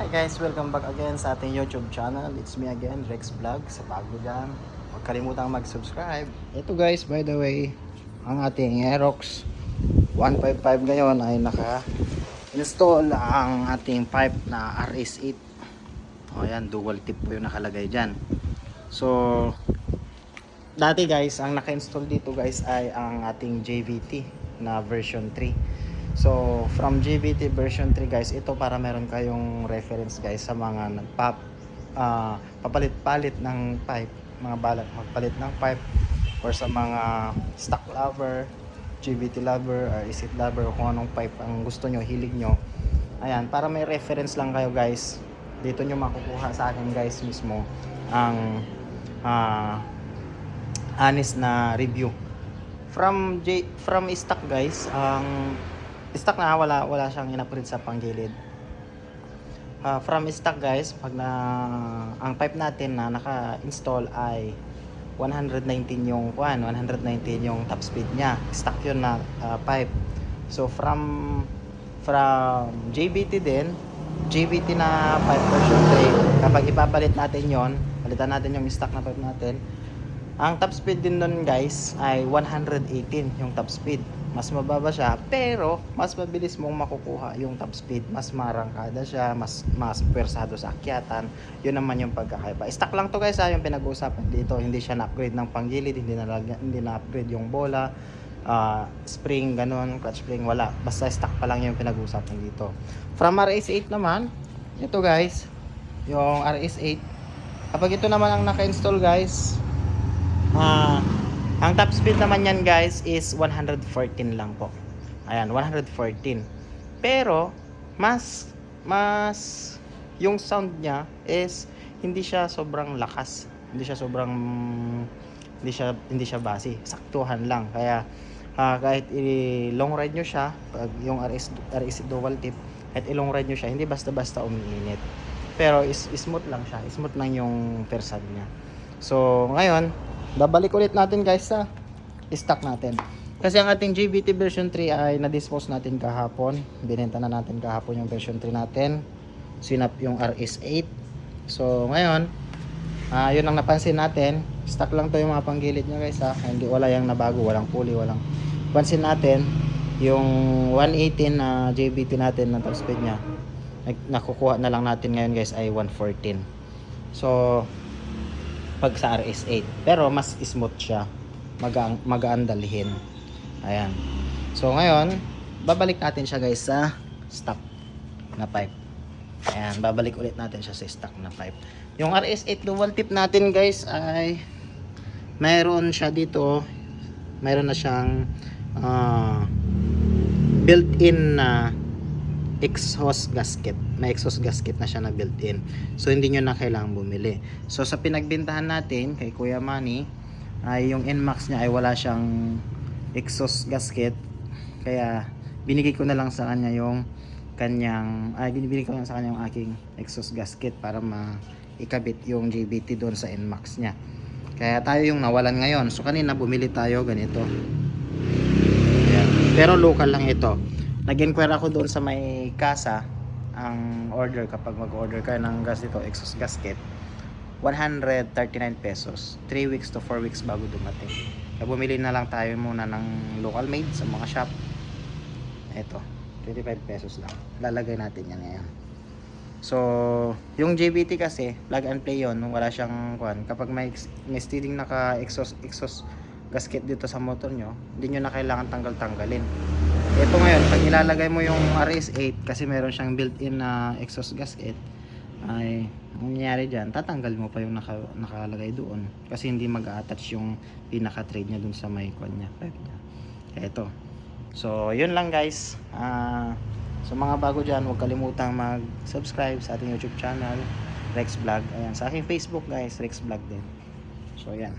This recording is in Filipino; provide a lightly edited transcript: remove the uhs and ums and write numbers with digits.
Hi guys, welcome back again sa ating YouTube channel. It's me again, Rex Vlog. Sa bago dyan, huwag kalimutang mag-subscribe. Ito guys, by the way, ang ating Aerox 155 ngayon ay naka-install ang ating pipe na RS8. O yan, dual tip po yung nakalagay dyan. So, dati guys, ang naka-install dito guys ay ang ating JVT na version 3. So from JVT version 3 guys, ito para meron kayong reference guys sa mga papalit-palit ng pipe, mga balak magpalit ng pipe, or sa mga stock lover, JVT lover, or isit lover, o kung anong pipe ang gusto nyo, hilig nyo. Ayan, para may reference lang kayo guys, dito nyo makukuha sa akin guys mismo ang honest na review from stock guys. Ang stock na wala siyang in-upgrade sa panggilid. From stock guys, pag ang pipe natin na naka-install ay 119 yung 119 yung top speed niya. Stock yun na pipe. So from JVT din, JVT na pipe version 3, kapag ipapalit natin yon, palitan natin yung stock na pipe natin, ang top speed din nun guys ay 118 yung top speed. Mas mababa siya, pero mas mabilis mong makukuha yung top speed. Mas marangkada siya, mas pwersado sa akyatan. Yun naman yung pagkakaiba. Stock lang to guys, yung pinag-uusapan dito. Hindi siya na-upgrade ng panggilid, hindi na-upgrade yung bola, spring, ganun, clutch spring, wala. Basta stock pa lang yung pinag-uusapan dito. From RS8 naman, ito guys, yung RS8. Kapag ito naman ang naka-install guys, ang top speed naman yan guys is 114 lang po. Ayan, 114. Pero mas yung sound niya is hindi siya sobrang lakas. Hindi siya basi. Saktuhan lang. Kaya kahit i-long ride nyo siya, pag yung RS dual tip, kahit i-long ride nyo siya, hindi basta-basta umiinit. Pero smooth lang siya. Smooth lang yung persad niya. So, ngayon, babalik ulit natin guys sa stock natin. Kasi ang ating JVT version 3 ay na-dispose natin kahapon. Binenta na natin kahapon yung version 3 natin. Sinap yung RS8. So ngayon, yun ang napansin natin. Stock lang to yung mga panggilid niya guys ha. Hindi, wala yung nabago, walang pulley, walang. Pansin natin yung 118 na JVT natin na top speed niya, nakukuha na lang natin ngayon guys ay 114. So pag sa RS8, pero mas smooth siya, magaan dalhin. Ayan. So ngayon, babalik natin siya guys sa stock na pipe. Ayan, babalik ulit natin siya sa stock na pipe. Yung RS8 dual tip natin guys ay mayroon siya dito, mayroon na siyang built-in na exhaust gasket. May exhaust gasket na siya na built-in. So hindi nyo na kailangan bumili. So sa pinagbentahan natin kay Kuya Manny, ay yung NMAX niya ay wala siyang exhaust gasket. Kaya binigay ko na lang sa kanya yung binibili ko lang sa kanya yung aking exhaust gasket para maikabit yung JVT doon sa NMAX niya. Kaya tayo yung nawalan ngayon. So kanina bumili tayo ganito. Ayan. Pero local lang ito. Nag-inquire ako doon sa may kasa. Ang order, kapag mag-order ka ng gas dito, exhaust gasket, 139 pesos. 3 weeks to 4 weeks bago dumating. Kaya bumili na lang tayo muna ng local made sa mga shop. Ito, 25 pesos lang. Lalagay natin yan ngayon. So, yung JVT kasi, plug and play yun. Wala siyang kapag may steering naka-exhaust gasket dito sa motor nyo, hindi nyo na kailangan tanggalin. Ito ngayon, pag ilalagay mo yung RS8, kasi meron siyang built-in na exhaust gasket, ay ang nangyayari dyan, tatanggal mo pa yung nakalagay doon, kasi hindi mag-attach yung pinaka-thread niya dun sa may pipe niya. Kaya ito. So yun lang guys. So mga bago dyan, huwag kalimutang mag-subscribe sa ating YouTube channel, Rex Vlog. Ayan, sa aking Facebook guys, Rex Vlog din. So yan.